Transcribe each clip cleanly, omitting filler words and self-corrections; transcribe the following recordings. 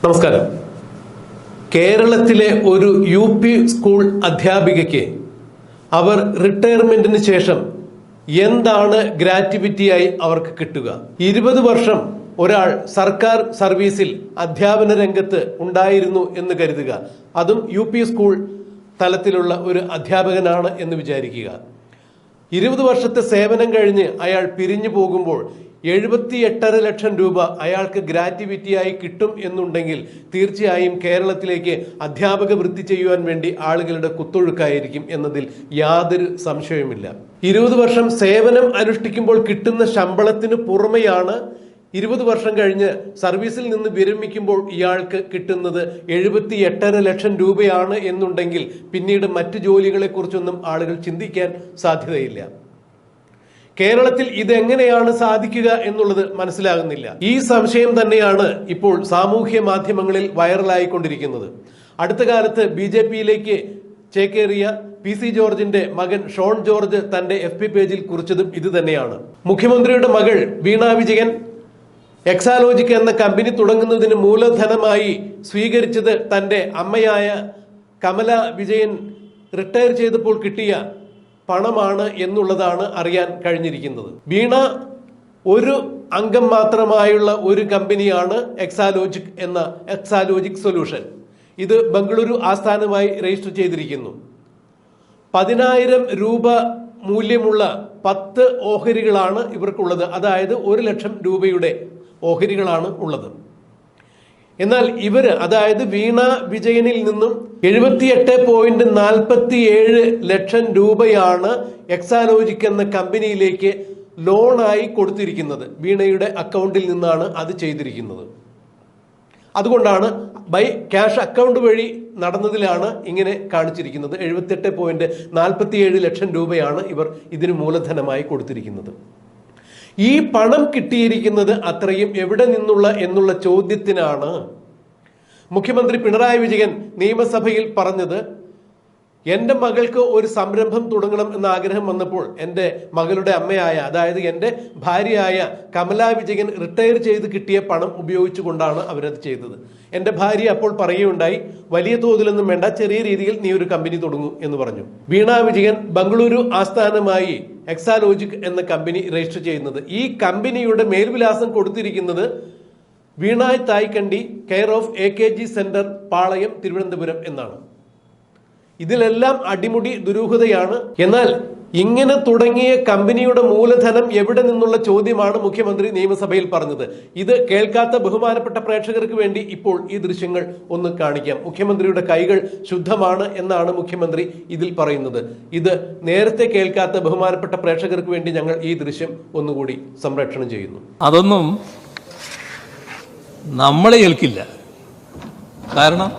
നമസ്കാരം. കേരളത്തിലെ ഒരു UP സ്കൂൾ അധ്യാപികയ്ക്ക് അവർ റിട്ടയർമെന്റിന് ശേഷം എന്താണ് ഗ്രാറ്റുവിറ്റിയായി അവർക്ക് കിട്ടുക? 20 വർഷം ഒരാൾ സർക്കാർ സർവീസിൽ അധ്യാപന രംഗത്ത് ഉണ്ടായിരുന്നു എന്ന് കരുതുക. അതും UP സ്കൂൾ തലത്തിലുള്ള ഒരു അധ്യാപകനാണ് എന്ന് വിചാരിക്കുക. 20 വർഷത്തെ സേവനം കഴിഞ്ഞ് അയാൾ പിരിഞ്ഞു പോകുമ്പോൾ 78.5 ലക്ഷം രൂപ അയാൾക്ക് ഗ്രാറ്റുവിറ്റിയായി കിട്ടും എന്നുണ്ടെങ്കിൽ തീർച്ചയായും കേരളത്തിലേക്ക് അധ്യാപക വൃത്തി ചെയ്യുവാൻ വേണ്ടി ആളുകളുടെ കുത്തൊഴുക്കായിരിക്കും എന്നതിൽ യാതൊരു സംശയവുമില്ല. 20 വർഷം സേവനം അനുഷ്ഠിക്കുമ്പോൾ കിട്ടുന്ന ശമ്പളത്തിന് പുറമെയാണ് 20 വർഷം കഴിഞ്ഞ് സർവീസിൽ നിന്ന് വിരമിക്കുമ്പോൾ ഇയാൾക്ക് കിട്ടുന്നത് 78.5 ലക്ഷം രൂപയാണ് എന്നുണ്ടെങ്കിൽ പിന്നീട് മറ്റു ജോലികളെ കുറിച്ചൊന്നും ആളുകൾ ചിന്തിക്കാൻ സാധ്യതയില്ല. കേരളത്തിൽ ഇതെങ്ങനെയാണ് സാധിക്കുക എന്നുള്ളത് മനസ്സിലാകുന്നില്ല. ഈ സംശയം തന്നെയാണ് ഇപ്പോൾ സാമൂഹ്യ മാധ്യമങ്ങളിൽ വൈറലായിക്കൊണ്ടിരിക്കുന്നത്. അടുത്ത കാലത്ത് BJP-യിലേക്ക് ചേക്കേറിയ PC ജോർജിന്റെ മകൻ ഷോൺ ജോർജ് തന്റെ FB പേജിൽ കുറിച്ചതും ഇത് തന്നെയാണ്. മുഖ്യമന്ത്രിയുടെ മകൾ വീണ വിജയൻ എക്സാലോജിക് എന്ന കമ്പനി തുടങ്ങുന്നതിന് മൂലധനമായി സ്വീകരിച്ചത് തന്റെ അമ്മയായ കമല വിജയൻ റിട്ടയർ ചെയ്തപ്പോൾ കിട്ടിയ പണമാണ് എന്നുള്ളതാണ് അറിയാൻ കഴിഞ്ഞിരിക്കുന്നത്. വീണ ഒരു അംഗം മാത്രമായുള്ള ഒരു കമ്പനിയാണ് എക്സാലോജിക് സൊല്യൂഷൻ. ഇത് ബംഗളൂരു ആസ്ഥാനമായി രജിസ്റ്റർ ചെയ്തിരിക്കുന്നു. 10,000 രൂപ മൂല്യമുള്ള 10 ഓഹരികളാണ് ഇവർക്കുള്ളത്. അതായത് 1 ലക്ഷം രൂപയുടെ ഓഹരികളാണ് ഉള്ളത്. എന്നാൽ ഇവര്, അതായത് വീണ വിജയനിൽ നിന്നും 78.47 ലക്ഷം രൂപയാണ് എക്സാലോജിക് എന്ന കമ്പനിയിലേക്ക് ലോണായി കൊടുത്തിരിക്കുന്നത്. വീണയുടെ അക്കൗണ്ടിൽ നിന്നാണ് അത് ചെയ്തിരിക്കുന്നത്. അതുകൊണ്ടാണ് ബൈ ക്യാഷ് അക്കൗണ്ട് വഴി നടന്നതിലാണ് ഇങ്ങനെ കാണിച്ചിരിക്കുന്നത്. 78.47 ലക്ഷം രൂപയാണ് ഇവർ ഇതിന് മൂലധനമായി കൊടുത്തിരിക്കുന്നത്. ഈ പണം കിട്ടിയിരിക്കുന്നത് അത്രയും എവിടെ നിന്നുള്ള എന്നുള്ള ചോദ്യത്തിനാണ് മുഖ്യമന്ത്രി പിണറായി വിജയൻ നിയമസഭയിൽ പറഞ്ഞത്, എൻ്റെ മകൾക്ക് ഒരു സംരംഭം തുടങ്ങണം എന്ന ആഗ്രഹം വന്നപ്പോൾ എൻ്റെ മകളുടെ അമ്മയായ, അതായത് എൻ്റെ ഭാര്യയായ കമല വിജയൻ റിട്ടയർ ചെയ്ത് കിട്ടിയ പണം ഉപയോഗിച്ചുകൊണ്ടാണ് അവരത് ചെയ്തത്. എൻ്റെ ഭാര്യ അപ്പോൾ പറയുകയുണ്ടായി, വലിയ തോതിലൊന്നും വേണ്ട, ചെറിയ രീതിയിൽ നീ ഒരു കമ്പനി തുടങ്ങൂ എന്ന് പറഞ്ഞു. വീണ വിജയൻ ബംഗളൂരു ആസ്ഥാനമായി എക്സാലോജിക് എന്ന കമ്പനി രജിസ്റ്റർ ചെയ്യുന്നത്. ഈ കമ്പനിയുടെ മേൽവിലാസം കൊടുത്തിരിക്കുന്നത് വീണായ് Thaikandi, care of AKG centre, പാളയം, തിരുവനന്തപുരം എന്നാണ്. ഇതിലെല്ലാം അടിമുടി ദുരൂഹതയാണ്. എന്നാൽ ഇങ്ങനെ തുടങ്ങിയ കമ്പനിയുടെ മൂലധനം എവിടെ നിന്നുള്ള ചോദ്യമാണ് മുഖ്യമന്ത്രി നിയമസഭയിൽ പറഞ്ഞത്. ഇത് കേൾക്കാത്ത ബഹുമാനപ്പെട്ട പ്രേക്ഷകർക്ക് വേണ്ടി ഇപ്പോൾ ഈ ദൃശ്യങ്ങൾ ഒന്ന് കാണിക്കാം. മുഖ്യമന്ത്രിയുടെ കൈകൾ ശുദ്ധമാണ് എന്നാണ് മുഖ്യമന്ത്രി ഇതിൽ പറയുന്നത്. ഇത് നേരത്തെ കേൾക്കാത്ത ബഹുമാനപ്പെട്ട പ്രേക്ഷകർക്ക് വേണ്ടി ഞങ്ങൾ ഈ ദൃശ്യം ഒന്നുകൂടി സംപ്രേഷണം ചെയ്യുന്നു. അതൊന്നും നമ്മളെ ഏൽക്കില്ല, കാരണം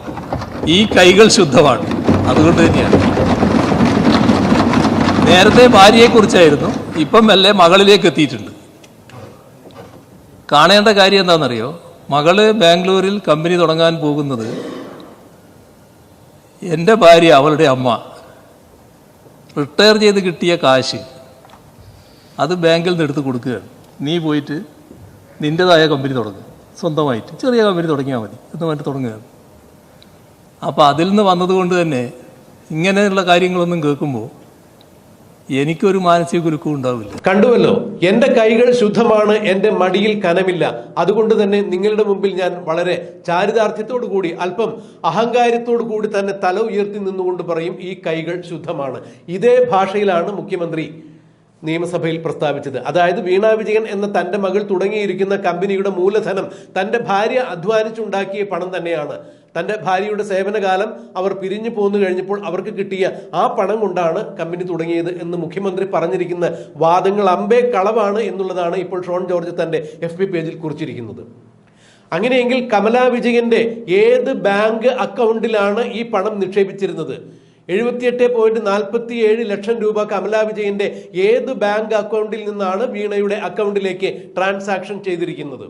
ഈ കൈകൾ ശുദ്ധമാണ്. അതുകൊണ്ട് തന്നെയാണ് നേരത്തെ ഭാര്യയെക്കുറിച്ചായിരുന്നു, ഇപ്പം മെല്ലെ മകളിലേക്ക് എത്തിയിട്ടുണ്ട്. കാണേണ്ട കാര്യം എന്താണെന്നറിയോ? മകള് ബാംഗ്ലൂരിൽ കമ്പനി തുടങ്ങാൻ പോകുന്നത് എൻ്റെ ഭാര്യ, അവളുടെ അമ്മ റിട്ടയർ ചെയ്ത് കിട്ടിയ കാശ് അത് ബാങ്കിൽ നിന്ന് എടുത്ത് കൊടുക്കുകയാണ്. നീ പോയിട്ട് നിൻ്റെതായ കമ്പനി തുടങ്ങുക, സ്വന്തമായിട്ട് ചെറിയ കമ്പനി തുടങ്ങിയാൽ മതി എന്ന് പറഞ്ഞിട്ട് തുടങ്ങുകയാണ്. അപ്പോൾ അതിൽ നിന്ന് വന്നതുകൊണ്ട് തന്നെ ഇങ്ങനെയുള്ള കാര്യങ്ങളൊന്നും കേൾക്കുമ്പോൾ എനിക്കൊരു മാനസിക കുലുക്കം ഉണ്ടാവില്ല. കണ്ടുവല്ലോ, എൻ്റെ കൈകൾ ശുദ്ധമാണ്, എൻ്റെ മടിയിൽ കനമില്ല. അതുകൊണ്ട് തന്നെ നിങ്ങളുടെ മുമ്പിൽ ഞാൻ വളരെ ചാരിതാർത്ഥ്യത്തോടു കൂടി, അല്പം അഹങ്കാരത്തോടു കൂടി തന്നെ തല ഉയർത്തി നിന്നുകൊണ്ട് പറയും, ഈ കൈകൾ ശുദ്ധമാണ്. ഇതേ ഭാഷയിലാണ് മുഖ്യമന്ത്രി നിയമസഭയിൽ പ്രസ്താവിച്ചത്. അതായത് വീണ വിജയൻ എന്ന തൻ്റെ മകൾ തുടങ്ങിയിരിക്കുന്ന കമ്പനിയുടെ മൂലധനം തൻ്റെ ഭാര്യ അധ്വാനിച്ചുണ്ടാക്കിയ പണം തന്നെയാണ്. തൻ്റെ ഭാര്യയുടെ സേവനകാലം അവർ പിരിഞ്ഞു പോന്നു കഴിഞ്ഞപ്പോൾ അവർക്ക് കിട്ടിയ ആ പണം കൊണ്ടാണ് കമ്പനി തുടങ്ങിയത് എന്ന് മുഖ്യമന്ത്രി പറഞ്ഞിരിക്കുന്ന വാദങ്ങൾ അമ്പേ കളവാണ് എന്നുള്ളതാണ് ഇപ്പോൾ ഷോൺ ജോർജ് തൻ്റെ FB പേജിൽ കുറിച്ചിരിക്കുന്നത്. അങ്ങനെയെങ്കിൽ കമല വിജയന്റെ ഏത് ബാങ്ക് അക്കൗണ്ടിലാണ് ഈ പണം നിക്ഷേപിച്ചിരുന്നത്? 78.47 ലക്ഷം രൂപ കമല വിജയന്റെ ഏത് ബാങ്ക് അക്കൗണ്ടിൽ നിന്നാണ് വീണയുടെ അക്കൗണ്ടിലേക്ക് ട്രാൻസാക്ഷൻ ചെയ്തിരിക്കുന്നത്?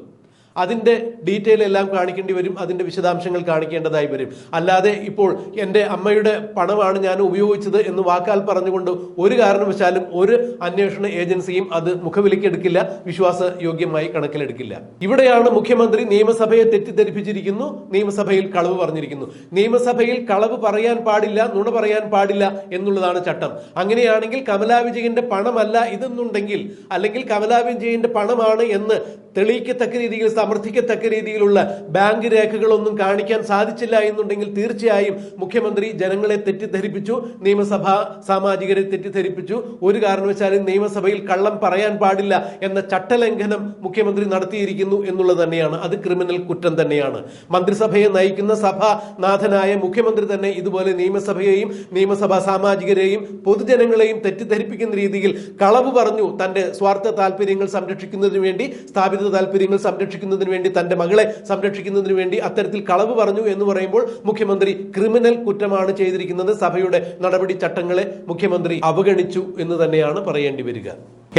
അതിൻ്റെ ഡീറ്റെയിൽ എല്ലാം കാണിക്കേണ്ടി വരും, അതിൻ്റെ വിശദാംശങ്ങൾ കാണിക്കേണ്ടതായി വരും. അല്ലാതെ ഇപ്പോൾ എൻ്റെ അമ്മയുടെ പണമാണ് ഞാൻ ഉപയോഗിച്ചത് എന്ന് വാക്കാൽ പറഞ്ഞുകൊണ്ട് ഒരു കാരണവശാലും ഒരു അന്വേഷണ ഏജൻസിയും അത് മുഖവിലക്കെടുക്കില്ല, വിശ്വാസയോഗ്യമായി കണക്കിലെടുക്കില്ല. ഇവിടെയാണ് മുഖ്യമന്ത്രി നിയമസഭയെ തെറ്റിദ്ധരിപ്പിച്ചിരിക്കുന്നു, നിയമസഭയിൽ കളവ് പറഞ്ഞിരിക്കുന്നു. നിയമസഭയിൽ കളവ് പറയാൻ പാടില്ല, നുണ പറയാൻ പാടില്ല എന്നുള്ളതാണ് ചട്ടം. അങ്ങനെയാണെങ്കിൽ കമലാ വിജയന്റെ പണമല്ല ഇതെന്നുണ്ടെങ്കിൽ, അല്ലെങ്കിൽ കമലാ വിജയന്റെ പണമാണ് എന്ന് തെളിയിക്കത്തക്ക രീതിയിൽ, സമർത്ഥിക്കത്തക്ക രീതിയിലുള്ള ബാങ്ക് രേഖകളൊന്നും കാണിക്കാൻ സാധിച്ചില്ല എന്നുണ്ടെങ്കിൽ തീർച്ചയായും മുഖ്യമന്ത്രി ജനങ്ങളെ തെറ്റിദ്ധരിപ്പിച്ചു, നിയമസഭാ സാമാജികരെ തെറ്റിദ്ധരിപ്പിച്ചു. ഒരു കാരണവശാലും നിയമസഭയിൽ കള്ളം പറയാൻ പാടില്ല എന്ന ചട്ടലംഘനം മുഖ്യമന്ത്രി നടത്തിയിരിക്കുന്നു എന്നുള്ളത് തന്നെയാണ്. അത് ക്രിമിനൽ കുറ്റം തന്നെയാണ്. മന്ത്രിസഭയെ നയിക്കുന്ന സഭാനാഥനായ മുഖ്യമന്ത്രി തന്നെ ഇതുപോലെ നിയമസഭയെയും നിയമസഭാ സാമാജികരെയും പൊതുജനങ്ങളെയും തെറ്റിദ്ധരിപ്പിക്കുന്ന രീതിയിൽ കളവ് പറഞ്ഞു, തന്റെ സ്വാർത്ഥ താല്പര്യങ്ങൾ സംരക്ഷിക്കുന്നതിന് വേണ്ടി, സ്ഥാപിത താല്പര്യങ്ങൾ സംരക്ഷിക്കുന്നതിന് വേണ്ടി, തന്റെ മകളെ സംരക്ഷിക്കുന്നതിന് വേണ്ടി അത്തരത്തിൽ കളവ് പറഞ്ഞു എന്ന് പറയുമ്പോൾ മുഖ്യമന്ത്രി ക്രിമിനൽ കുറ്റമാണ് ചെയ്തിരിക്കുന്നത്. സഭയുടെ നടപടി ചട്ടങ്ങളെ മുഖ്യമന്ത്രി അവഗണിച്ചു എന്ന് തന്നെയാണ് പറയേണ്ടി വരിക.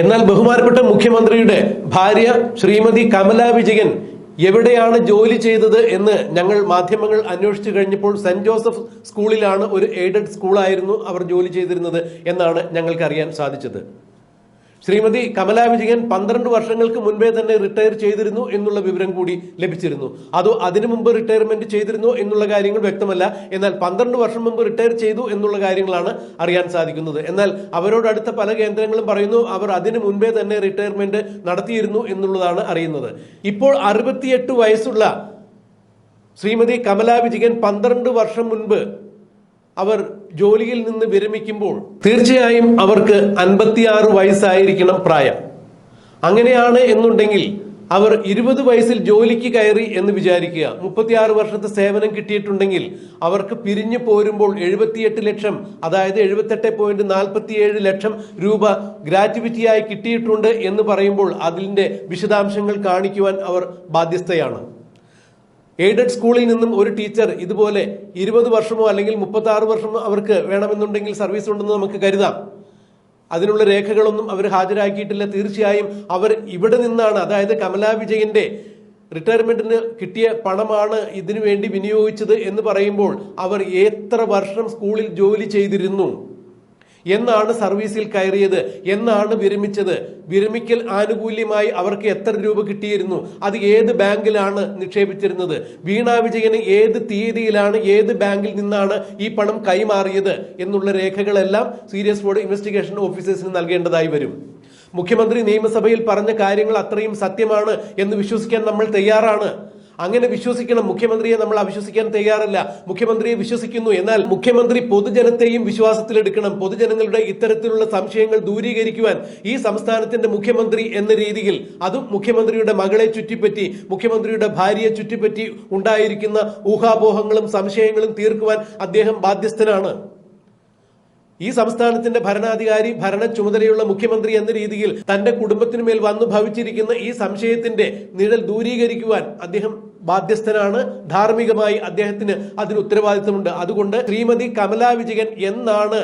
എന്നാൽ ബഹുമാനപ്പെട്ട മുഖ്യമന്ത്രിയുടെ ഭാര്യ ശ്രീമതി കമലാ വിജയൻ എവിടെയാണ് ജോലി ചെയ്തത് എന്ന് ഞങ്ങൾ മാധ്യമങ്ങൾ അന്വേഷിച്ചു കഴിഞ്ഞപ്പോൾ സെന്റ് ജോസഫ് സ്കൂളിലാണ്, ഒരു എയ്ഡഡ് സ്കൂളായിരുന്നു അവർ ജോലി ചെയ്തിരുന്നത് എന്നാണ് ഞങ്ങൾക്ക് അറിയാൻ സാധിച്ചത്. ശ്രീമതി കമലാ വിജയൻ 12 വർഷങ്ങൾക്ക് മുൻപേ തന്നെ റിട്ടയർ ചെയ്തിരുന്നു എന്നുള്ള വിവരം കൂടി ലഭിച്ചിരുന്നു. അതോ അതിനു മുമ്പ് റിട്ടയർമെന്റ് ചെയ്തിരുന്നു എന്നുള്ള കാര്യങ്ങൾ വ്യക്തമല്ല. എന്നാൽ 12 വർഷം മുമ്പ് റിട്ടയർ ചെയ്തു എന്നുള്ള കാര്യങ്ങളാണ് അറിയാൻ സാധിക്കുന്നത്. എന്നാൽ അവരോട് അടുത്ത പല കേന്ദ്രങ്ങളും പറയുന്നു അവർ അതിനു മുൻപേ തന്നെ റിട്ടയർമെന്റ് നടത്തിയിരുന്നു എന്നുള്ളതാണ് അറിയുന്നത്. ഇപ്പോൾ 68 വയസ്സുള്ള ശ്രീമതി കമലാ വിജയൻ 12 വർഷം മുൻപ് അവർ ജോലിയിൽ നിന്ന് വിരമിക്കുമ്പോൾ തീർച്ചയായും അവർക്ക് 56 വയസ്സായിരിക്കണം പ്രായം. അങ്ങനെയാണ് എന്നുണ്ടെങ്കിൽ അവർ 20 വയസ്സിൽ ജോലിക്ക് കയറി എന്ന് വിചാരിക്കുക. 36 വർഷത്തെ സേവനം കിട്ടിയിട്ടുണ്ടെങ്കിൽ അവർക്ക് പിരിഞ്ഞു പോരുമ്പോൾ 78 ലക്ഷം, അതായത് 78.47 ലക്ഷം രൂപ ഗ്രാറ്റുവിറ്റിയായി കിട്ടിയിട്ടുണ്ട് എന്ന് പറയുമ്പോൾ അതിന്റെ വിശദാംശങ്ങൾ കാണിക്കുവാൻ അവർ ബാധ്യസ്ഥയാണ്. എയ്ഡഡ് സ്കൂളിൽ നിന്നും ഒരു ടീച്ചർ ഇതുപോലെ 20 വർഷമോ അല്ലെങ്കിൽ 36 വർഷമോ അവർക്ക് വേണമെന്നുണ്ടെങ്കിൽ സർവീസ് ഉണ്ടെന്ന് നമുക്ക് കരുതാം. അതിനുള്ള രേഖകളൊന്നും അവർ ഹാജരാക്കിയിട്ടില്ല. തീർച്ചയായും അവർ ഇവിടെ നിന്നാണ്, അതായത് കമലാ വിജയന്റെ റിട്ടയർമെന്റിന് കിട്ടിയ പണമാണ് ഇതിനു വേണ്ടി വിനിയോഗിച്ചത് എന്ന് പറയുമ്പോൾ അവർ എത്ര വർഷം സ്കൂളിൽ ജോലി ചെയ്തിരുന്നു, എന്നാണ് സർവീസിൽ കയറിയത്, എന്നാണ് വിരമിച്ചത്, വിരമിക്കൽ ആനുകൂല്യമായി അവർക്ക് എത്ര രൂപ കിട്ടിയിരുന്നു, അത് ഏത് ബാങ്കിലാണ് നിക്ഷേപിച്ചിരുന്നത്, വീണാ വിജയന് ഏത് തീയതിയിലാണ് ഏത് ബാങ്കിൽ നിന്നാണ് ഈ പണം കൈമാറിയത് എന്നുള്ള രേഖകളെല്ലാം സീരിയസ് ഫ്രോഡ് ഇൻവെസ്റ്റിഗേഷൻ ഓഫീസേഴ്സിന് നൽകേണ്ടതായി വരും. മുഖ്യമന്ത്രി നിയമസഭയിൽ പറഞ്ഞ കാര്യങ്ങൾ അത്രയും സത്യമാണ് എന്ന് വിശ്വസിക്കാൻ നമ്മൾ തയ്യാറാണ്. അങ്ങനെ വിശ്വസിക്കണം. മുഖ്യമന്ത്രിയെ നമ്മൾ അവിശ്വസിക്കാൻ തയ്യാറല്ല, മുഖ്യമന്ത്രിയെ വിശ്വസിക്കുന്നു. എന്നാൽ മുഖ്യമന്ത്രി പൊതുജനത്തെയും വിശ്വാസത്തിലെടുക്കണം. പൊതുജനങ്ങളുടെ ഇത്തരത്തിലുള്ള സംശയങ്ങൾ ദൂരീകരിക്കുവാൻ ഈ സംസ്ഥാനത്തിന്റെ മുഖ്യമന്ത്രി എന്ന രീതിയിൽ, അതും മുഖ്യമന്ത്രിയുടെ മകളെ ചുറ്റിപ്പറ്റി, മുഖ്യമന്ത്രിയുടെ ഭാര്യയെ ചുറ്റിപ്പറ്റി ഉണ്ടായിരിക്കുന്ന ഊഹാപോഹങ്ങളും സംശയങ്ങളും തീർക്കുവാൻ അദ്ദേഹം ബാധ്യസ്ഥനാണ്. ഈ സംസ്ഥാനത്തിന്റെ ഭരണാധികാരി, ഭരണ ചുമതലയുള്ള മുഖ്യമന്ത്രി എന്ന രീതിയിൽ തന്റെ കുടുംബത്തിനുമേൽ വന്നു ഭവിച്ചിരിക്കുന്ന ഈ സംശയത്തിന്റെ നിഴൽ ദൂരീകരിക്കുവാൻ അദ്ദേഹം ബാധ്യസ്ഥനാണ്. ധാർമ്മികമായി അദ്ദേഹത്തിന് അതിന് ഉത്തരവാദിത്തമുണ്ട്. അതുകൊണ്ട് ശ്രീമതി കമലാ വിജയൻ എന്നാണ്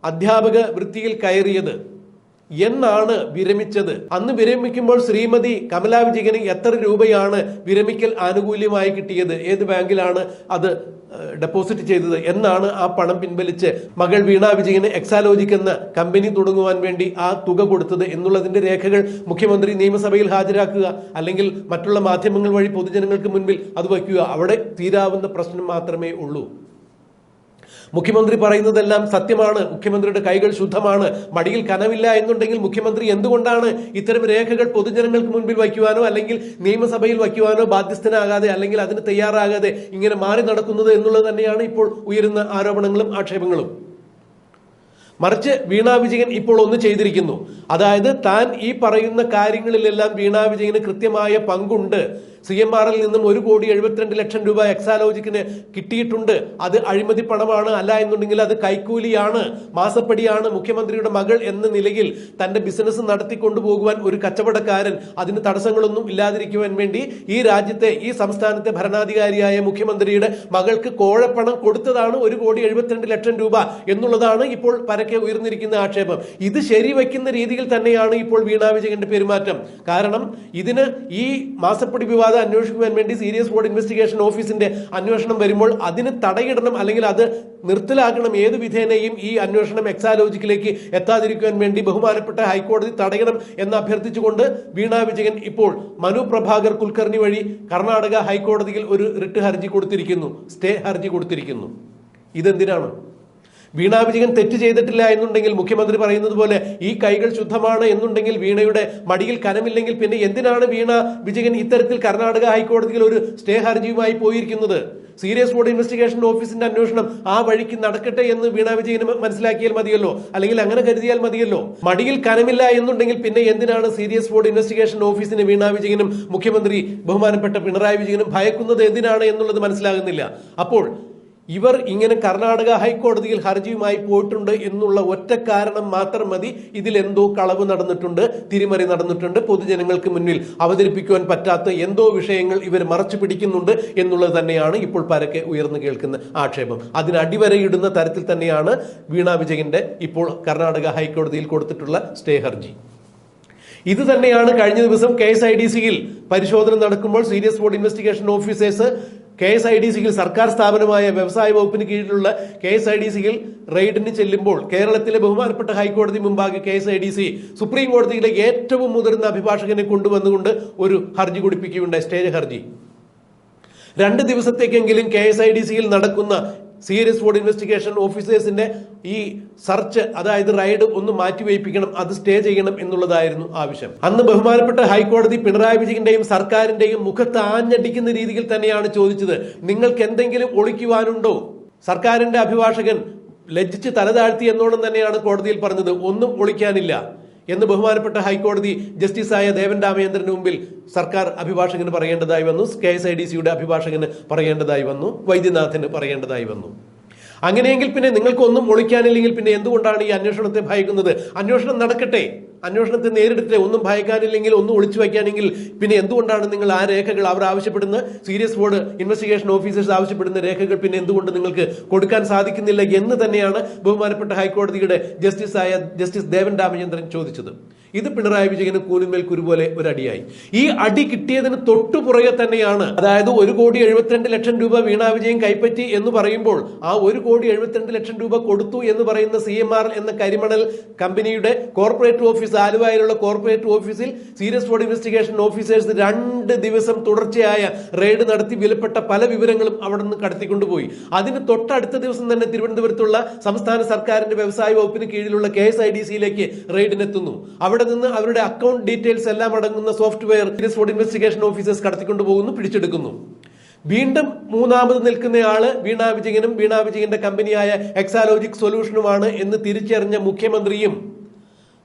അധ്യാപക വൃത്തിയിൽ കയറിയത്, എന്നാണ് വിരമിച്ചത്, അന്ന് വിരമിക്കുമ്പോൾ ശ്രീമതി കമലാ വിജയന് എത്ര രൂപയാണ് വിരമിക്കൽ ആനുകൂല്യമായി കിട്ടിയത്, ഏത് ബാങ്കിലാണ് അത് ഡെപ്പോസിറ്റ് ചെയ്തത്, എന്നാണ് ആ പണം പിൻവലിച്ച് മകൾ വീണാ വിജയന് എക്സാലോജിക് എന്ന കമ്പനി തുടങ്ങുവാൻ വേണ്ടി ആ തുക കൊടുത്തത് എന്നുള്ളതിന്റെ രേഖകൾ മുഖ്യമന്ത്രി നിയമസഭയിൽ ഹാജരാക്കുക, അല്ലെങ്കിൽ മറ്റുള്ള മാധ്യമങ്ങൾ വഴി പൊതുജനങ്ങൾക്ക് മുൻപിൽ അത് വയ്ക്കുക. അവിടെ തീരാവുന്ന പ്രശ്നം മാത്രമേ ഉള്ളൂ. മുഖ്യമന്ത്രി പറയുന്നതെല്ലാം സത്യമാണ്, മുഖ്യമന്ത്രിയുടെ കൈകൾ ശുദ്ധമാണ്, മടിയിൽ കനവില്ല എന്നുണ്ടെങ്കിൽ മുഖ്യമന്ത്രി എന്തുകൊണ്ടാണ് ഇത്തരം രേഖകൾ പൊതുജനങ്ങൾക്ക് മുൻപിൽ വയ്ക്കുവാനോ അല്ലെങ്കിൽ നിയമസഭയിൽ വയ്ക്കുവാനോ ബാധ്യസ്ഥനാകാതെ അല്ലെങ്കിൽ അതിന് തയ്യാറാകാതെ ഇങ്ങനെ മാറി നടക്കുന്നത് എന്നുള്ളത് തന്നെയാണ് ഇപ്പോൾ ഉയരുന്ന ആരോപണങ്ങളും ആക്ഷേപങ്ങളും. മറിച്ച് വീണാ വിജയൻ ഇപ്പോൾ ഒന്ന് ചെയ്തിരിക്കുന്നു, അതായത് താൻ ഈ പറയുന്ന കാര്യങ്ങളിലെല്ലാം വീണാ വിജയന് കൃത്യമായ പങ്കുണ്ട്. CMRൽ നിന്നും 1,72,00,000 രൂപ എക്സാലോജിക്കിന് കിട്ടിയിട്ടുണ്ട്. അത് അഴിമതി പണമാണ്, അല്ല എന്നുണ്ടെങ്കിൽ അത് കൈക്കൂലിയാണ്, മാസപ്പടിയാണ്. മുഖ്യമന്ത്രിയുടെ മകൾ എന്ന നിലയിൽ തന്റെ ബിസിനസ് നടത്തിക്കൊണ്ടുപോകുവാൻ ഒരു കച്ചവടക്കാരൻ അതിന് തടസ്സങ്ങളൊന്നും ഇല്ലാതിരിക്കുവാൻ വേണ്ടി ഈ രാജ്യത്തെ, ഈ സംസ്ഥാനത്തെ ഭരണാധികാരിയായ മുഖ്യമന്ത്രിയുടെ മകൾക്ക് കോഴപ്പണം കൊടുത്തതാണ് 1,72,00,000 രൂപ എന്നുള്ളതാണ് ഇപ്പോൾ പരക്കെ ഉയർന്നിരിക്കുന്ന ആക്ഷേപം. ഇത് ശരിവയ്ക്കുന്ന രീതിയിൽ തന്നെയാണ് ഇപ്പോൾ വീണാ വിജയന്റെ പെരുമാറ്റം. കാരണം ഇതിന് ഈ മാസപ്പടി വിവാദം കൂടാതെ അന്വേഷിക്കുവാൻ വേണ്ടി സീരിയസ് ഫ്രോഡ് ഇൻവെസ്റ്റിഗേഷൻ ഓഫീസിന്റെ അന്വേഷണം വരുമ്പോൾ അതിന് തടയിടണം, അല്ലെങ്കിൽ അത് നിർത്തലാക്കണം. ഏത് വിധേനയും ഈ അന്വേഷണം എക്സാലോജിക്കിലേക്ക് എത്താതിരിക്കുവാൻ വേണ്ടി ബഹുമാനപ്പെട്ട ഹൈക്കോടതി തടയണം എന്ന് അഭ്യർത്ഥിച്ചുകൊണ്ട് വീണ വിജയൻ ഇപ്പോൾ മനു പ്രഭാകർ കുൽക്കർണി വഴി കർണാടക ഹൈക്കോടതിയിൽ ഒരു റിട്ട് ഹർജി കൊടുത്തിരിക്കുന്നു, സ്റ്റേ ഹർജി കൊടുത്തിരിക്കുന്നു. ഇതെന്തിനാണ്? വീണ വിജയൻ തെറ്റ് ചെയ്തിട്ടില്ല എന്നുണ്ടെങ്കിൽ, മുഖ്യമന്ത്രി പറയുന്നത് പോലെ ഈ കൈകൾ ശുദ്ധമാണ് എന്നുണ്ടെങ്കിൽ, വീണയുടെ മടിയിൽ കനമില്ലെങ്കിൽ പിന്നെ എന്തിനാണ് വീണ വിജയൻ ഇത്തരത്തിൽ കർണാടക ഹൈക്കോടതിയിൽ ഒരു സ്റ്റേ ഹർജിയുമായി പോയിരിക്കുന്നത്? സീരിയസ് ഫ്രോഡ് ഇൻവെസ്റ്റിഗേഷൻ ഓഫീസിന്റെ അന്വേഷണം ആ വഴിക്ക് നടക്കട്ടെ എന്ന് വീണ വിജയന് മനസ്സിലാക്കിയാൽ മതിയല്ലോ, അല്ലെങ്കിൽ അങ്ങനെ കരുതിയാൽ മതിയല്ലോ. മടിയിൽ കനമില്ല എന്നുണ്ടെങ്കിൽ പിന്നെ എന്തിനാണ് സീരിയസ് ഫ്രോഡ് ഇൻവെസ്റ്റിഗേഷൻ ഓഫീസിനെ വീണ വിജയനും മുഖ്യമന്ത്രി ബഹുമാനപ്പെട്ട പിണറായി വിജയനും ഭയക്കുന്നത് എന്തിനാണ് എന്നുള്ളത് മനസ്സിലാകുന്നില്ല. അപ്പോൾ ഇവർ ഇങ്ങനെ കർണാടക ഹൈക്കോടതിയിൽ ഹർജിയുമായി പോയിട്ടുണ്ട് എന്നുള്ള ഒറ്റ കാരണം മാത്രം മതി ഇതിലെന്തോ കളവ് നടന്നിട്ടുണ്ട്, തിരിമറി നടന്നിട്ടുണ്ട്, പൊതുജനങ്ങൾക്ക് മുന്നിൽ അവതരിപ്പിക്കുവാൻ പറ്റാത്ത എന്തോ വിഷയങ്ങൾ ഇവർ മറച്ചു പിടിക്കുന്നുണ്ട് എന്നുള്ളത് തന്നെയാണ് ഇപ്പോൾ പരക്കെ ഉയർന്നു കേൾക്കുന്ന ആക്ഷേപം. അതിന് അടിവരയിടുന്ന തരത്തിൽ തന്നെയാണ് വീണ വിജയന്റെ ഇപ്പോൾ കർണാടക ഹൈക്കോടതിയിൽ കൊടുത്തിട്ടുള്ള സ്റ്റേ ഹർജി. ഇത് തന്നെയാണ് കഴിഞ്ഞ ദിവസം KSIDCയിൽ പരിശോധന നടക്കുമ്പോൾ സീരിയസ് ഫ്രോഡ് ഇൻവെസ്റ്റിഗേഷൻ ഓഫീസേഴ്സ് KSIDCയിൽ സർക്കാർ സ്ഥാപനമായ വ്യവസായ വകുപ്പിന് കീഴിലുള്ള KSIDCയിൽ റെയ്ഡിന് ചെല്ലുമ്പോൾ കേരളത്തിലെ ബഹുമാനപ്പെട്ട ഹൈക്കോടതി മുമ്പാകെ KSIDC സുപ്രീം കോടതിയിലെ ഏറ്റവും മുതിർന്ന അഭിഭാഷകനെ കൊണ്ടുവന്നുകൊണ്ട് ഒരു ഹർജി കൊടുപ്പിക്കുകയുണ്ടായി, സ്റ്റേ ഹർജി. 2 ദിവസത്തേക്കെങ്കിലും KSIDCയിൽ നടക്കുന്ന സീരിയസ് ഫ്രോഡ് ഇൻവെസ്റ്റിഗേഷൻ ഓഫീസേഴ്സിന്റെ ഈ സെർച്ച്, അതായത് റൈഡ് ഒന്ന് മാറ്റിവയ്പ്പിക്കണം, അത് സ്റ്റേ ചെയ്യണം എന്നുള്ളതായിരുന്നു ആവശ്യം. അന്ന് ബഹുമാനപ്പെട്ട ഹൈക്കോടതി പിണറായി വിജയന്റെയും സർക്കാരിന്റെയും മുഖത്ത് ആഞ്ഞടിക്കുന്ന രീതിയിൽ തന്നെയാണ് ചോദിച്ചത്, നിങ്ങൾക്ക് എന്തെങ്കിലും ഒളിക്കുവാനുണ്ടോ? സർക്കാരിന്റെ അഭിഭാഷകൻ ലജ്ജിച്ച് തലതാഴ്ത്തി എന്നോണം തന്നെയാണ് കോടതിയിൽ പറഞ്ഞത്, ഒന്നും ഒളിക്കാനില്ല എന്ന് ബഹുമാനപ്പെട്ട ഹൈക്കോടതി ജസ്റ്റിസായ ദേവൻ രാമചന്ദ്രന് മുമ്പിൽ സർക്കാർ അഭിഭാഷകന് പറയേണ്ടതായി വന്നു, KSIDCയുടെ അഭിഭാഷകന് പറയേണ്ടതായി വന്നു, വൈദ്യനാഥന് പറയേണ്ടതായി വന്നു. അങ്ങനെയെങ്കിൽ പിന്നെ നിങ്ങൾക്ക് ഒന്നും ഒളിക്കാനില്ലെങ്കിൽ പിന്നെ എന്തുകൊണ്ടാണ് ഈ അന്വേഷണത്തെ ഭയക്കുന്നത്? അന്വേഷണം നടക്കട്ടെ, അന്വേഷണത്തെ നേരിടട്ടെ. ഒന്നും ഭയക്കാനില്ലെങ്കിൽ, ഒന്നും ഒളിച്ചു വയ്ക്കാനെങ്കിൽ പിന്നെ എന്തുകൊണ്ടാണ് നിങ്ങൾ ആ രേഖകൾ, അവർ ആവശ്യപ്പെടുന്ന സീരിയസ് ഫ്രോഡ് ഇൻവെസ്റ്റിഗേഷൻ ഓഫീസേഴ്സ് ആവശ്യപ്പെടുന്ന രേഖകൾ പിന്നെ എന്തുകൊണ്ട് നിങ്ങൾക്ക് കൊടുക്കാൻ സാധിക്കുന്നില്ല എന്ന് തന്നെയാണ് ബഹുമാനപ്പെട്ട ഹൈക്കോടതിയുടെ ജസ്റ്റിസ് ദേവൻ രാമചന്ദ്രൻ ചോദിച്ചത്. ഇത് പിണറായി വിജയന് കൂനുമേൽ കുരുപോലെ ഒരു അടിയായി. ഈ അടി കിട്ടിയതിന് തൊട്ടുപുറകെ തന്നെയാണ്, അതായത് 1,72,00,000 രൂപ വീണ വിജയൻ കൈപ്പറ്റി എന്ന് പറയുമ്പോൾ ആ 1,72,00,000 രൂപ കൊടുത്തു എന്ന് പറയുന്ന CMRL എന്ന കരിമണൽ കമ്പനിയുടെ കോർപ്പറേറ്റ് ഓഫീസ്, ആലുവയിലുള്ള കോർപ്പറേറ്റ് ഓഫീസിൽ സീരിയസ് ഫ്രോഡ് ഇൻവെസ്റ്റിഗേഷൻ ഓഫീസേഴ്സ് 2 ദിവസം തുടർച്ചയായ റെയ്ഡ് നടത്തി വിലപ്പെട്ട പല വിവരങ്ങളും അവിടെ നിന്ന് കടത്തിക്കൊണ്ടുപോയി. അതിന് തൊട്ടടുത്ത ദിവസം തന്നെ തിരുവനന്തപുരത്തുള്ള സംസ്ഥാന സർക്കാരിന്റെ വ്യവസായ വകുപ്പിന് കീഴിലുള്ള KSIDCയിലേക്ക് റെയ്ഡിനെത്തുന്നു. അവിടെ നിന്ന് അവരുടെ അക്കൗണ്ട് ഡീറ്റെയിൽസ് എല്ലാം അടങ്ങുന്ന software serious fraud investigation officers കടത്തിക്കൊണ്ടുപോകുന്നു, പിടിച്ചെടുക്കുന്നു. വീണ്ടും മൂന്നാമത് നിൽക്കുന്നയാള് വീണ വിജയനും വീണ വിജയന്റെ കമ്പനിയായ എക്സാലോജിക് സൊല്യൂഷനുമാണ് എന്ന് തിരിച്ചറിഞ്ഞ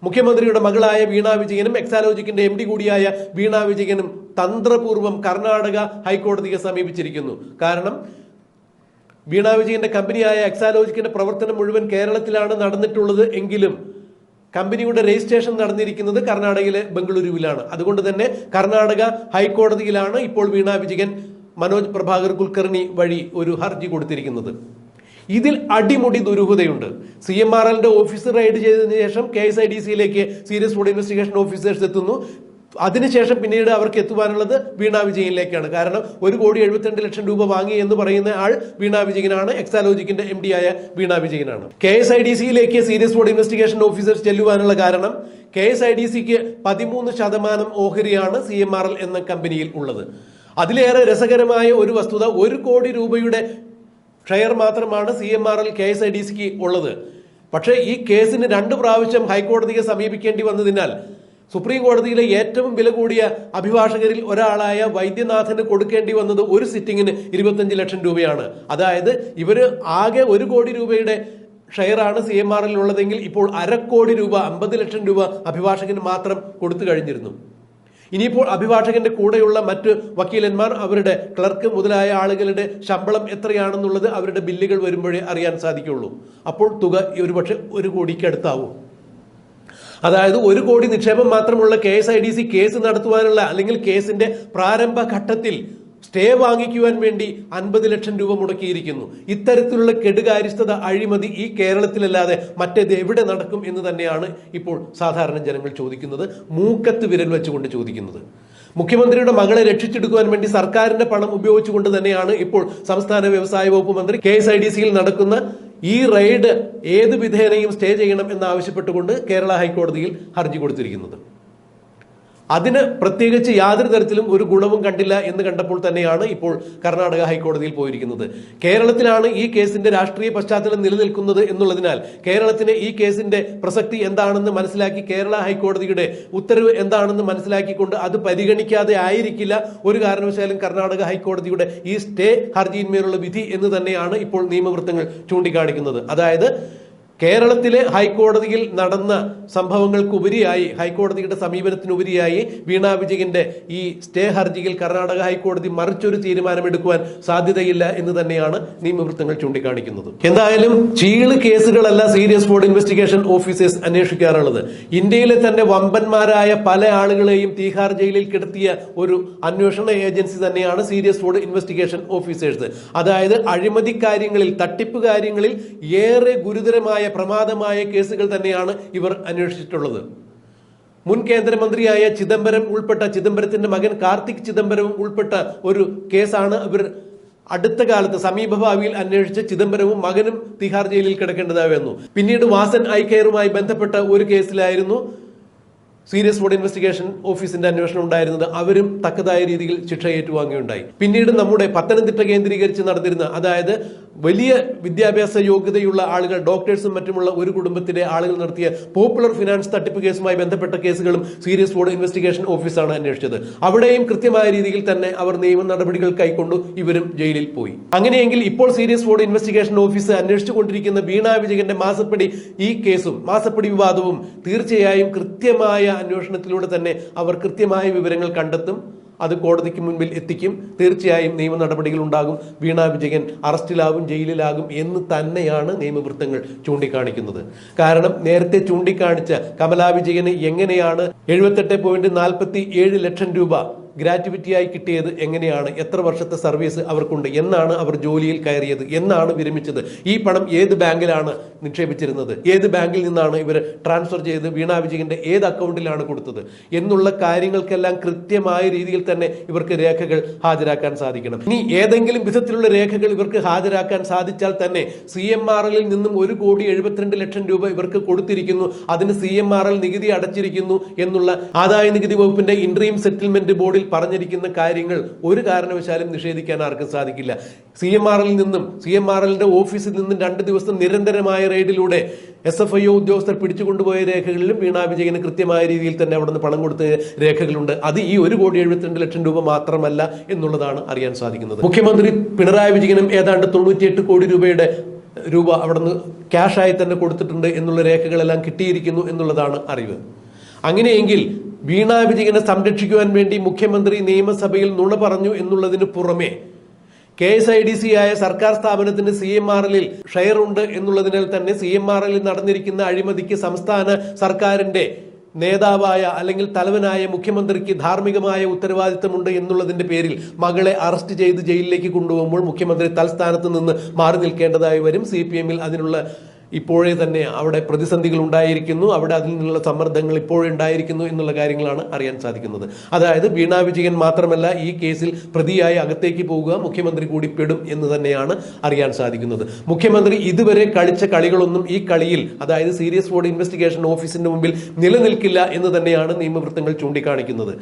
മുഖ്യമന്ത്രിയുടെ മകളായ വീണ വിജയനും എക്സാലോജിക്കിന്റെ MD കൂടിയായ വീണ വിജയനും തന്ത്രപൂർവ്വം കർണാടക ഹൈക്കോടതിയെ സമീപിച്ചിരിക്കുന്നു. കാരണം വീണ വിജയന്റെ കമ്പനിയായ എക്സാലോജിക്കിന്റെ പ്രവർത്തനം മുഴുവൻ കേരളത്തിലാണ് നടന്നിട്ടുള്ളത് എങ്കിലും കമ്പനിയുടെ രജിസ്ട്രേഷൻ നടന്നിരിക്കുന്നത് കർണാടകയിലെ ബംഗളൂരുവിലാണ്. അതുകൊണ്ട് തന്നെ കർണാടക ഹൈക്കോടതിയിലാണ് ഇപ്പോൾ വീണ വിജയൻ മനോജ് പ്രഭാകർ കുൽക്കർണി വഴി ഒരു ഹർജി കൊടുത്തിരിക്കുന്നത്. ഇതിൽ അടിമുടി ദുരൂഹതയുണ്ട്. CMRLന്റെ ഓഫീസ് റൈഡ് ചെയ്തതിനു ശേഷം KSIDCയിലേക്ക് സീരിയസ് ഫ്രോഡ് ഇൻവെസ്റ്റിഗേഷൻ ഓഫീസേഴ്സ് എത്തുന്നു. അതിനുശേഷം പിന്നീട് അവർക്ക് എത്തുവാനുള്ളത് വീണ വിജയനിലേക്കാണ്. കാരണം 1,72,00,000 രൂപ വാങ്ങി എന്ന് പറയുന്ന ആൾ വീണ വിജയനാണ്, എക്സാലോജിക്കിന്റെ MD ആയ വീണ വിജയനാണ്. KSIDCയിലേക്ക് സീരിയസ് ഫ്രോഡ് ഇൻവെസ്റ്റിഗേഷൻ ഓഫീസേഴ്സ് ചെല്ലുവാനുള്ള കാരണം KSIDCക്ക് 13% ഓഹരിയാണ് CMRL എന്ന കമ്പനിയിൽ ഉള്ളത്. അതിലേറെ രസകരമായ ഒരു വസ്തുത, 1 കോടി രൂപയുടെ ഷെയർ മാത്രമാണ് CMRL KSIDCക്ക് ഉള്ളത്. പക്ഷേ ഈ കേസിന് 2 പ്രാവശ്യം ഹൈക്കോടതിയെ സമീപിക്കേണ്ടി വന്നതിനാൽ സുപ്രീം കോടതിയിലെ ഏറ്റവും വില കൂടിയ അഭിഭാഷകരിൽ ഒരാളായ വൈദ്യനാഥന് കൊടുക്കേണ്ടി വന്നത് ഒരു സിറ്റിങ്ങിന് 25 ലക്ഷം രൂപയാണ്. അതായത് ഇവര് ആകെ 1 കോടി രൂപയുടെ ഷെയറാണ് CMRL ഉള്ളതെങ്കിൽ ഇപ്പോൾ 1/2 കോടി രൂപ, 50 ലക്ഷം രൂപ അഭിഭാഷകന് മാത്രം കൊടുത്തു കഴിഞ്ഞിരുന്നു. ഇനിയിപ്പോൾ അഭിഭാഷകന്റെ കൂടെയുള്ള മറ്റ് വക്കീലന്മാർ, അവരുടെ ക്ലർക്ക് മുതലായ ആളുകളുടെ ശമ്പളം എത്രയാണെന്നുള്ളത് അവരുടെ ബില്ലുകൾ വരുമ്പോഴേ അറിയാൻ സാധിക്കുള്ളൂ. അപ്പോൾ തുക ഒരുപക്ഷെ 1 കോടിക്ക് അടുത്താവും. അതായത് 1 കോടി നിക്ഷേപം മാത്രമുള്ള KSIDC കേസ് നടത്തുവാനുള്ള, അല്ലെങ്കിൽ കേസിന്റെ പ്രാരംഭ ഘട്ടത്തിൽ സ്റ്റേ വാങ്ങിക്കുവാൻ വേണ്ടി 50 ലക്ഷം രൂപ മുടക്കിയിരിക്കുന്നു. ഇത്തരത്തിലുള്ള കെടുകാര്യസ്ഥത, അഴിമതി ഈ കേരളത്തിലല്ലാതെ മറ്റേത് എവിടെ നടക്കും എന്ന് തന്നെയാണ് ഇപ്പോൾ സാധാരണ ജനങ്ങൾ ചോദിക്കുന്നത്, മൂക്കത്ത് വിരൽ വെച്ചുകൊണ്ട് ചോദിക്കുന്നത്. മുഖ്യമന്ത്രിയുടെ മകളെ രക്ഷിച്ചെടുക്കുവാൻ വേണ്ടി സർക്കാരിന്റെ പണം ഉപയോഗിച്ചുകൊണ്ട് തന്നെയാണ് ഇപ്പോൾ സംസ്ഥാന വ്യവസായ വകുപ്പ് മന്ത്രി KSIDCയിൽ നടക്കുന്ന ഈ റെയ്ഡ് ഏത് വിധേനയും സ്റ്റേ ചെയ്യണം എന്നാവശ്യപ്പെട്ടുകൊണ്ട് കേരള ഹൈക്കോടതിയിൽ ഹർജി കൊടുത്തിരിക്കുന്നത്. അതിന് പ്രത്യേകിച്ച് യാതൊരു തരത്തിലും ഒരു ഗുണവും കണ്ടില്ല എന്ന് കണ്ടപ്പോൾ തന്നെയാണ് ഇപ്പോൾ കർണാടക ഹൈക്കോടതിയിൽ പോയിരിക്കുന്നത്. കേരളത്തിലാണ് ഈ കേസിന്റെ രാഷ്ട്രീയ പശ്ചാത്തലം നിലനിൽക്കുന്നത് എന്നുള്ളതിനാൽ കേരളത്തിന് ഈ കേസിന്റെ പ്രസക്തി എന്താണെന്ന് മനസ്സിലാക്കി കേരള ഹൈക്കോടതിയുടെ ഉത്തരവ് എന്താണെന്ന് മനസ്സിലാക്കിക്കൊണ്ട് അത് പരിഗണിക്കാതെ ആയിരിക്കില്ല ഒരു കാരണവശാലും കർണാടക ഹൈക്കോടതിയുടെ ഈ സ്റ്റേ ഹർജിയിന്മേലുള്ള വിധി എന്ന് തന്നെയാണ് ഇപ്പോൾ നിയമവൃത്തങ്ങൾ ചൂണ്ടിക്കാണിക്കുന്നത്. അതായത് കേരളത്തിലെ ഹൈക്കോടതിയിൽ നടന്ന സംഭവങ്ങൾക്കുപരിയായി, ഹൈക്കോടതിയുടെ സമീപനത്തിനുപരിയായി വീണ വിജയന്റെ ഈ സ്റ്റേ ഹർജിയിൽ കർണാടക ഹൈക്കോടതി മറിച്ചൊരു തീരുമാനമെടുക്കുവാൻ സാധ്യതയില്ല എന്ന് തന്നെയാണ് നിയമവൃത്തങ്ങൾ ചൂണ്ടിക്കാണിക്കുന്നത്. എന്തായാലും ചീള് കേസുകളല്ല സീരിയസ് ഫ്രോഡ് ഇൻവെസ്റ്റിഗേഷൻ ഓഫീസേഴ്സ് അന്വേഷിക്കാറുള്ളത്. ഇന്ത്യയിലെ തന്നെ വമ്പന്മാരായ പല ആളുകളെയും തീഹാർ ജയിലിൽ കിടത്തിയ ഒരു അന്വേഷണ ഏജൻസി തന്നെയാണ് സീരിയസ് ഫ്രോഡ് ഇൻവെസ്റ്റിഗേഷൻ ഓഫീസേഴ്സ്. അതായത് അഴിമതി കാര്യങ്ങളിൽ, തട്ടിപ്പ് കാര്യങ്ങളിൽ ഏറെ ഗുരുതരമായ പ്രമാദമായ കേസുകൾ തന്നെയാണ് ഇവർ അന്വേഷിച്ചിട്ടുള്ളത്. മുൻ കേന്ദ്രമന്ത്രിയായ ചിദംബരത്തിന്റെ മകൻ കാർത്തിക് ചിദംബരവും ഉൾപ്പെട്ട ഒരു കേസാണ് ഇവർ അടുത്ത കാലത്ത് സമീപഭാവിയിൽ അന്വേഷിച്ച് ചിദംബരവും മകനും തിഹാർ ജയിലിൽ കിടക്കേണ്ടതായി വന്നു. പിന്നീട് വാസൻ ഐ കെയറുമായി ബന്ധപ്പെട്ട ഒരു കേസിലായിരുന്നു സീരിയസ് ഫ്രോഡ് ഇൻവെസ്റ്റിഗേഷൻ ഓഫീസിന്റെ അന്വേഷണം ഉണ്ടായിരുന്നത്. അവരും തക്കതായ രീതിയിൽ ശിക്ഷ ഏറ്റുവാങ്ങുകയുണ്ടായി. പിന്നീട് നമ്മുടെ പത്തനംതിട്ട കേന്ദ്രീകരിച്ച് നടന്നിരുന്ന, അതായത് വലിയ വിദ്യാഭ്യാസ യോഗ്യതയുള്ള ആളുകൾ, ഡോക്ടേഴ്സും മറ്റുമുള്ള ഒരു കുടുംബത്തിലെ ആളുകൾ നടത്തിയ പോപ്പുലർ ഫിനാൻസ് തട്ടിപ്പ് കേസുമായി ബന്ധപ്പെട്ട കേസുകളും സീരിയസ് ഫ്രോഡ് ഇൻവെസ്റ്റിഗേഷൻ ഓഫീസാണ് അന്വേഷിച്ചത്. അവിടെയും കൃത്യമായ രീതിയിൽ തന്നെ അവർ നിയമ നടപടികൾ കൈക്കൊണ്ടു ഇവരും ജയിലിൽ പോയി. അങ്ങനെയെങ്കിൽ ഇപ്പോൾ സീരിയസ് ഫ്രോഡ് ഇൻവെസ്റ്റിഗേഷൻ ഓഫീസ് അന്വേഷിച്ചുകൊണ്ടിരിക്കുന്ന വീണ വിജയന്റെ മാസപ്പടി ഈ കേസും മാസപ്പടി വിവാദവും തീർച്ചയായും കൃത്യമായ അന്വേഷണത്തിലൂടെ തന്നെ അവർ കൃത്യമായ വിവരങ്ങൾ കണ്ടെത്തും. അത് കോടതിക്ക് മുൻപിൽ എത്തിക്കും. തീർച്ചയായും നിയമ നടപടികൾ ഉണ്ടാകും. വീണ വിജയൻ അറസ്റ്റിലാകും, ജയിലിലാകും എന്ന് തന്നെയാണ് നിയമവൃത്തങ്ങൾ ചൂണ്ടിക്കാണിക്കുന്നത്. കാരണം നേരത്തെ ചൂണ്ടിക്കാണിച്ച കമലാ വിജയന് എങ്ങനെയാണ് 78.47 ലക്ഷം രൂപ ഗ്രാറ്റുവിറ്റിയായി കിട്ടിയത്, എങ്ങനെയാണ്, എത്ര വർഷത്തെ സർവീസ് അവർക്കുണ്ട്, എന്നാണ് അവർ ജോലിയിൽ കയറിയത്, എന്നാണ് വിരമിച്ചത്, ഈ പണം ഏത് ബാങ്കിലാണ് നിക്ഷേപിച്ചിരുന്നത്, ഏത് ബാങ്കിൽ നിന്നാണ് ഇവർ ട്രാൻസ്ഫർ ചെയ്ത് വീണ വിജയന്റെ ഏത് അക്കൗണ്ടിലാണ് കൊടുത്തത് എന്നുള്ള കാര്യങ്ങൾക്കെല്ലാം കൃത്യമായ രീതിയിൽ തന്നെ ഇവർക്ക് രേഖകൾ ഹാജരാക്കാൻ സാധിക്കണം. ഇനി ഏതെങ്കിലും വിധത്തിലുള്ള രേഖകൾ ഇവർക്ക് ഹാജരാക്കാൻ സാധിച്ചാൽ തന്നെ CMRL നിന്നും 1,72 ലക്ഷം രൂപ ഇവർക്ക് കൊടുത്തിരിക്കുന്നു, അതിന് CMRL നികുതി അടച്ചിരിക്കുന്നു എന്നുള്ള ആദായ നികുതി വകുപ്പിന്റെ ഇൻട്രീം സെറ്റിൽമെന്റ് ബോർഡിൽ പറഞ്ഞിരിക്കുന്ന കാര്യങ്ങൾ ഒരു കാരണവശാലും നിഷേധിക്കാൻ ആർക്കും സാധിക്കില്ല. CMRLന്റെ ഓഫീസിൽ നിന്നും 2 ദിവസം നിരന്തരമായ റെയ്ഡിലൂടെ SFIO ഉദ്യോഗസ്ഥർ പിടിച്ചുകൊണ്ടുപോയ രേഖകളിലും വീണ വിജയന് കൃത്യമായ രീതിയിൽ തന്നെ അവിടെ നിന്ന് പണം കൊടുത്ത രേഖകളുണ്ട്. അത് ഈ 1,72 ലക്ഷം രൂപ മാത്രമല്ല എന്നുള്ളതാണ് അറിയാൻ സാധിക്കുന്നത്. മുഖ്യമന്ത്രി പിണറായി വിജയനും ഏതാണ്ട് 98 കോടി രൂപ അവിടെ നിന്ന് ക്യാഷായി തന്നെ കൊടുത്തിട്ടുണ്ട് എന്നുള്ള രേഖകളെല്ലാം കിട്ടിയിരിക്കുന്നു എന്നുള്ളതാണ് അറിവ്. അങ്ങനെയെങ്കിൽ വീണ വിജയനെ സംരക്ഷിക്കുവാൻ വേണ്ടി മുഖ്യമന്ത്രി നിയമസഭയിൽ നുണ പറഞ്ഞു എന്നുള്ളതിന് പുറമെ KSIDC ആയ സർക്കാർ സ്ഥാപനത്തിന് CMRL ഷെയർ ഉണ്ട് എന്നുള്ളതിനാൽ തന്നെ CMRL നടന്നിരിക്കുന്ന അഴിമതിക്ക് സംസ്ഥാന സർക്കാരിന്റെ നേതാവായ അല്ലെങ്കിൽ തലവനായ മുഖ്യമന്ത്രിക്ക് ധാർമ്മികമായ ഉത്തരവാദിത്തമുണ്ട് എന്നുള്ളതിന്റെ പേരിൽ മകളെ അറസ്റ്റ് ചെയ്ത് ജയിലിലേക്ക് കൊണ്ടുപോകുമ്പോൾ മുഖ്യമന്ത്രി തൽസ്ഥാനത്ത് നിന്ന് മാറി നിൽക്കേണ്ടതായി വരും. CPM-ൽ അതിനുള്ള ഇപ്പോഴേ തന്നെ അവിടെ പ്രതിസന്ധികൾ ഉണ്ടായിരിക്കുന്നു, അവിടെ അതിൽ നിന്നുള്ള സമ്മർദ്ദങ്ങൾ ഇപ്പോഴേ ഉണ്ടായിരിക്കുന്നു എന്നുള്ള കാര്യങ്ങളാണ് അറിയാൻ സാധിക്കുന്നത്. അതായത് വീണ വിജയൻ മാത്രമല്ല ഈ കേസിൽ പ്രതിയായി അകത്തേക്ക് പോകുക, മുഖ്യമന്ത്രി കൂടി പെടും എന്ന് തന്നെയാണ് അറിയാൻ സാധിക്കുന്നത്. മുഖ്യമന്ത്രി ഇതുവരെ കളിച്ച കളികളൊന്നും ഈ കളിയിൽ, അതായത് സീരിയസ് ഫ്രോഡ് ഇൻവെസ്റ്റിഗേഷൻ ഓഫീസിന്റെ മുമ്പിൽ നിലനിൽക്കില്ല എന്ന് തന്നെയാണ് നിയമവൃത്തങ്ങൾ ചൂണ്ടിക്കാണിക്കുന്നത്.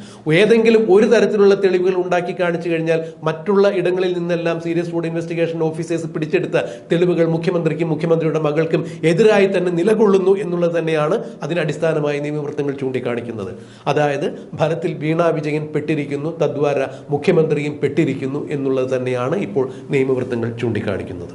ഏതെങ്കിലും ഒരു തരത്തിലുള്ള തെളിവുകൾ ഉണ്ടാക്കി കാണിച്ചു കഴിഞ്ഞാൽ മറ്റുള്ള ഇടങ്ങളിൽ നിന്നെല്ലാം സീരിയസ് ഫ്രോഡ് ഇൻവെസ്റ്റിഗേഷൻ ഓഫീസേഴ്സ് പിടിച്ചെടുത്ത തെളിവുകൾ മുഖ്യമന്ത്രിക്കും മുഖ്യമന്ത്രിയുടെ മകൾക്കും എതിരായി തന്നെ നിലകൊള്ളുന്നു എന്നുള്ളത് തന്നെയാണ് അതിനടിസ്ഥാനമായി നിയമവൃത്തങ്ങൾ ചൂണ്ടിക്കാണിക്കുന്നത്. അതായത് ഫലത്തിൽ വീണ വിജയൻ പെട്ടിരിക്കുന്നു, തദ്വാര മുഖ്യമന്ത്രിയും പെട്ടിരിക്കുന്നു എന്നുള്ളത് തന്നെയാണ് ഇപ്പോൾ നിയമവൃത്തങ്ങൾ ചൂണ്ടിക്കാണിക്കുന്നത്.